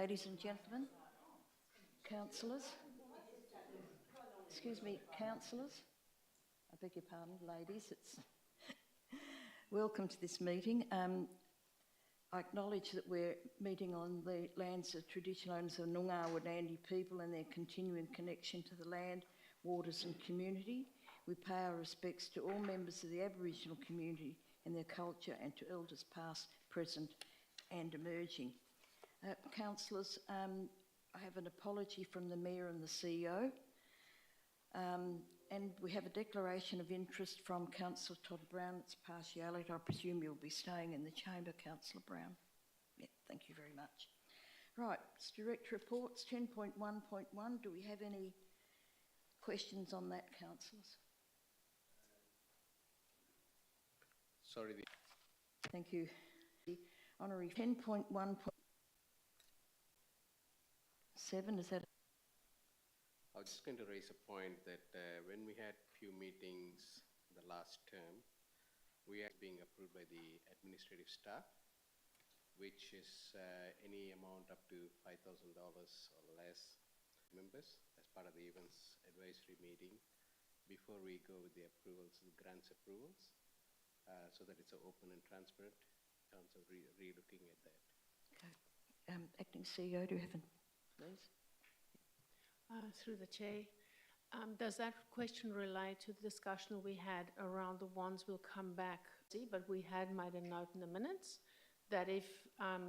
ladies and gentlemen, councillors, excuse me, councillors, I beg your pardon, ladies, welcome to this meeting. I acknowledge that we're meeting on the lands of traditional owners of Noongar Wadandi people and their continuing connection to the land, waters and community. We pay our respects to all members of the Aboriginal community and their culture, and to elders past, present and emerging. Councillors, I have an apology from the Mayor and the CEO, and we have a declaration of interest from Councillor Todd Brown. It's partiality. I presume you'll be staying in the chamber, Councillor Brown. Yeah, thank you very much. Right, direct reports 10.1.1. Do we have any questions on that, councillors? Sorry. Thank you. Honorary 10.1.7, is that? I was just going to raise a point that when we had few meetings the last term, we are being approved by the administrative staff, which is any amount up to $5,000 or less members as part of the events advisory meeting before we go with the approvals, the grants approvals, so that it's open and transparent in terms of re-looking at that. Okay. Acting CEO, do you have a please? Through the chair, does that question relate to the discussion we had around the ones we'll come back? But we had made a note in the minutes that if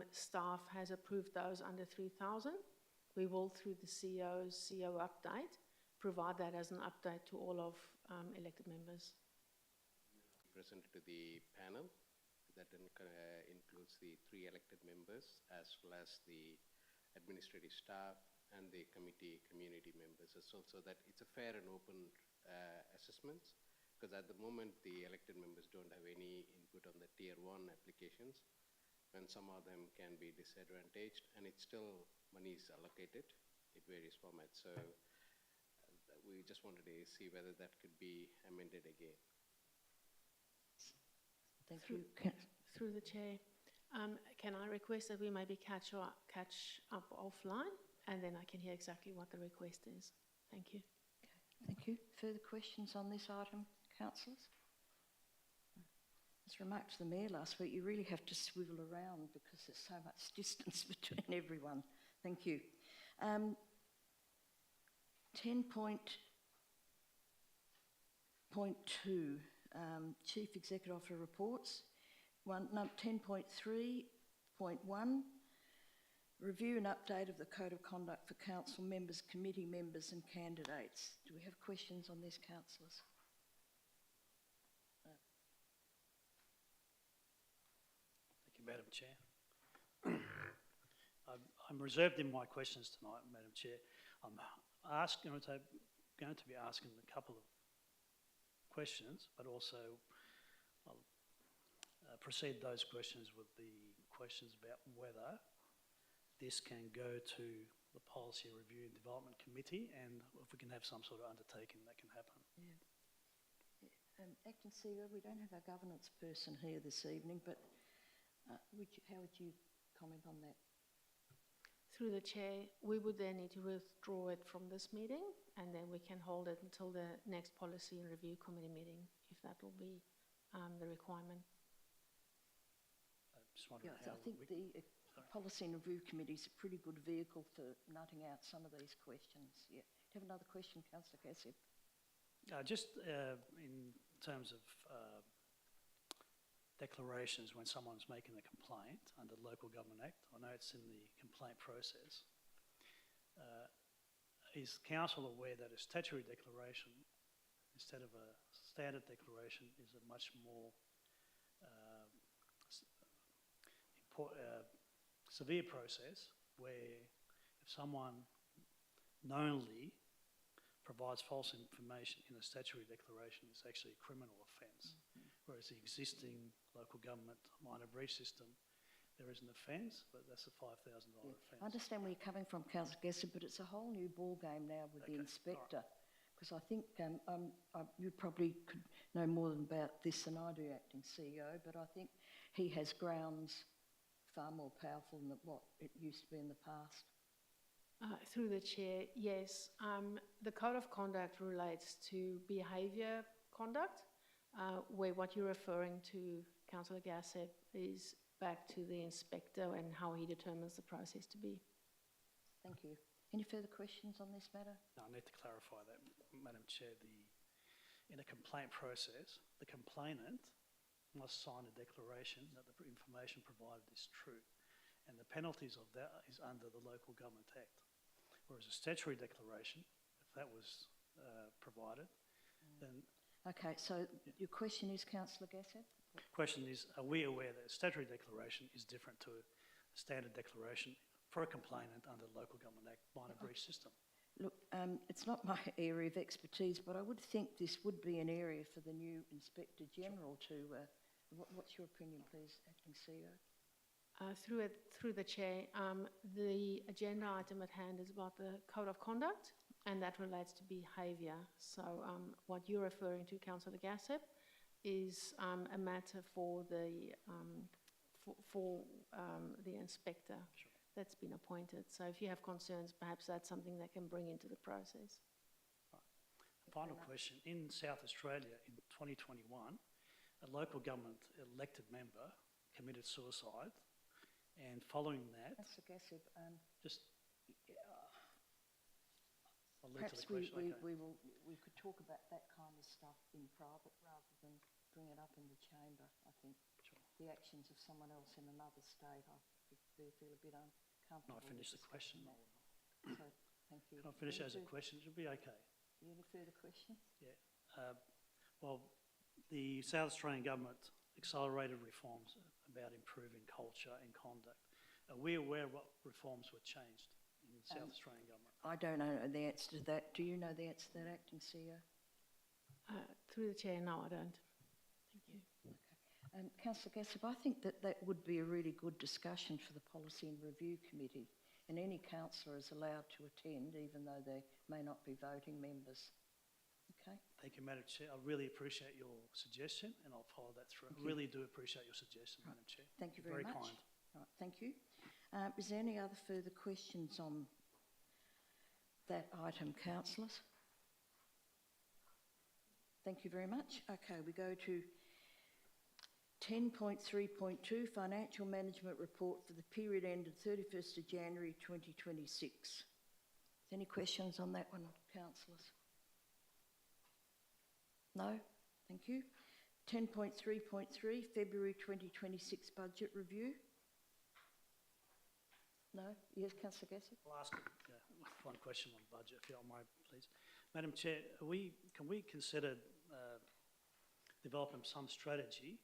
staff has approved those under 3,000, we will, through the CEO's CEO update, provide that as an update to all of elected members. Presented to the panel that includes the 3 elected members as well as the administrative staff and the community members, so that it's a fair and open assessment, because at the moment the elected members don't have any input on the tier 1 applications, and some of them can be disadvantaged, and it's still money is allocated in various formats. So we just wanted to see whether that could be amended again. Thank you. Through the chair, can I request that we maybe catch up offline, and then I can hear exactly what the request is. Thank you. Okay, thank you. Further questions on this item, councillors? As remarked to the Mayor last week, you really have to swivel around because there's so much distance between everyone. Thank you. 10.2, Chief Executive Officer reports. 10.3.1, review and update of the Code of Conduct for Council members, committee members and candidates. Do we have questions on this, councillors? Thank you, Madam Chair. I'm reserved in my questions tonight, Madam Chair. I'm going to be asking a couple of questions, but also I'll precede those questions with the questions about whether this can go to the Policy Review and Development Committee, and if we can have some sort of undertaking that can happen. Yeah. Acting CEO, we don't have our governance person here this evening, but how would you comment on that? Through the chair, we would then need to withdraw it from this meeting, and then we can hold it until the next Policy and Review Committee meeting, if that will be the requirement. Yeah, I think the Policy and Review Committee is a pretty good vehicle for nutting out some of these questions. Yeah. Do you have another question, Councillor Cassidy? Just in terms of declarations when someone's making a complaint under the Local Government Act, I know it's in the complaint process. Is Council aware that a statutory declaration, instead of a standard declaration, is a much more severe process, where if someone knowingly provides false information in a statutory declaration, it's actually a criminal offence, whereas the existing local government minor breach system, there is an offence, but that's a $5,000 offence. I understand where you're coming from, Councillor Gesser, but it's a whole new ball game now with the inspector, because I think you probably could know more about this than I do, Acting CEO, but I think he has grounds far more powerful than what it used to be in the past. Through the chair, yes. The code of conduct relates to behaviour conduct, where what you're referring to, Councillor Gassep, is back to the inspector and how he determines the process to be. Thank you. Any further questions on this matter? No, I need to clarify that, Madam Chair. In a complaint process, the complainant must sign a declaration that the information provided is true, and the penalties of that is under the Local Government Act. Whereas a statutory declaration, if that was provided, then... Okay, so your question is, Councillor Gassett? The question is, are we aware that a statutory declaration is different to a standard declaration for a complainant under the Local Government Act minor breach system? Look, it's not my area of expertise, but I would think this would be an area for the new Inspector General to... what's your opinion, please, Acting CEO? Through the chair, the agenda item at hand is about the code of conduct, and that relates to behaviour. So what you're referring to, Councillor Gassep, is a matter for the inspector that's been appointed. So if you have concerns, perhaps that's something they can bring into the process. Final question. In South Australia in 2021, a local government elected member committed suicide, and following that... Councillor Gassep, I'll lead to the perhaps question. we could talk about that kind of stuff in private rather than bring it up in the chamber, I think. Sure. The actions of someone else in another state, I feel a bit uncomfortable. Can I finish the question? That. So, thank you. Can I finish as a question? It should be okay. Any further questions? Yeah. Well, the South Australian Government accelerated reforms about improving culture and conduct. Are we aware of what reforms were changed in the South Australian Government? I don't know the answer to that. Do you know the answer to that, Acting CEO? Through the chair, no, I don't. Thank you. Okay. Councillor Gassep, I think that would be a really good discussion for the Policy and Review Committee, and any councillor is allowed to attend, even though they may not be voting members. Okay? Thank you, Madam Chair. I really appreciate your suggestion, and I'll follow that through. I really do appreciate your suggestion, Madam Chair. Thank you very much. Very kind. Right, thank you. Is there any other further questions on that item, councillors? Thank you very much. Okay, we go to 10.3.2, Financial Management Report for the period ended 31st of January 2026. Any questions on that one, councillors? No? Thank you. 10.3.3, February 2026 Budget Review. No? Yes, Councillor Gassett? I'll ask one question on budget, if you don't mind, please. Madam Chair, can we consider developing some strategy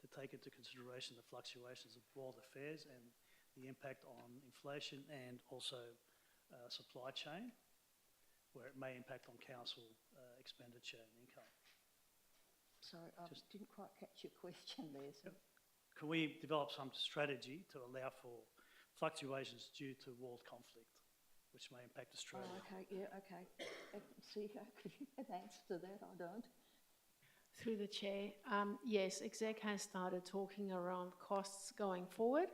to take into consideration the fluctuations of world affairs and the impact on inflation and also supply chain, where it may impact on council expenditure and income? Sorry, I didn't quite catch your question there. So. Can we develop some strategy to allow for fluctuations due to world conflict, which may impact Australia? Oh, okay, yeah, okay. CEO, could you have an answer to that? I don't. Through the chair, yes, Exec has started talking around costs going forward,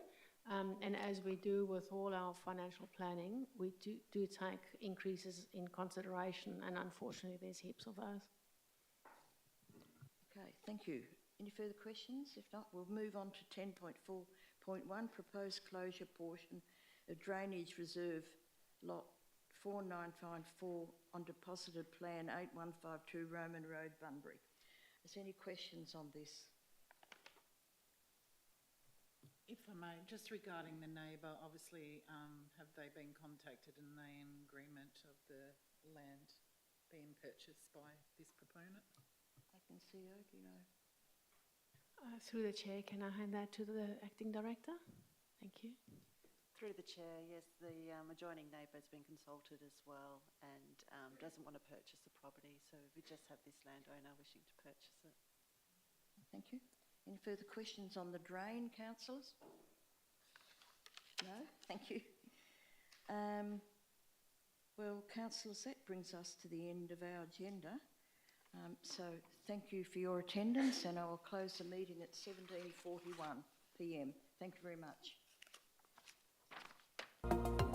and as we do with all our financial planning, we do take increases in consideration, and unfortunately there's heaps of those. Okay, thank you. Any further questions? If not, we'll move on to 10.4.1, Proposed Closure Portion of Drainage Reserve Lot 4954 on Deposited Plan 8152 Roman Road, Bunbury. Is there any questions on this? If I may, just regarding the neighbour, obviously, have they been contacted and they in agreement of the land being purchased by this proponent? Acting CEO, do you know? Through the chair, can I hand that to the Acting Director? Thank you. Through the chair, yes, the adjoining neighbour has been consulted as well and doesn't want to purchase the property, so we just have this landowner wishing to purchase it. Thank you. Any further questions on the drain, councillors? No? Thank you. Well, councillors, that brings us to the end of our agenda. So thank you for your attendance, and I will close the meeting at 17:41 p.m. Thank you very much. Thank you.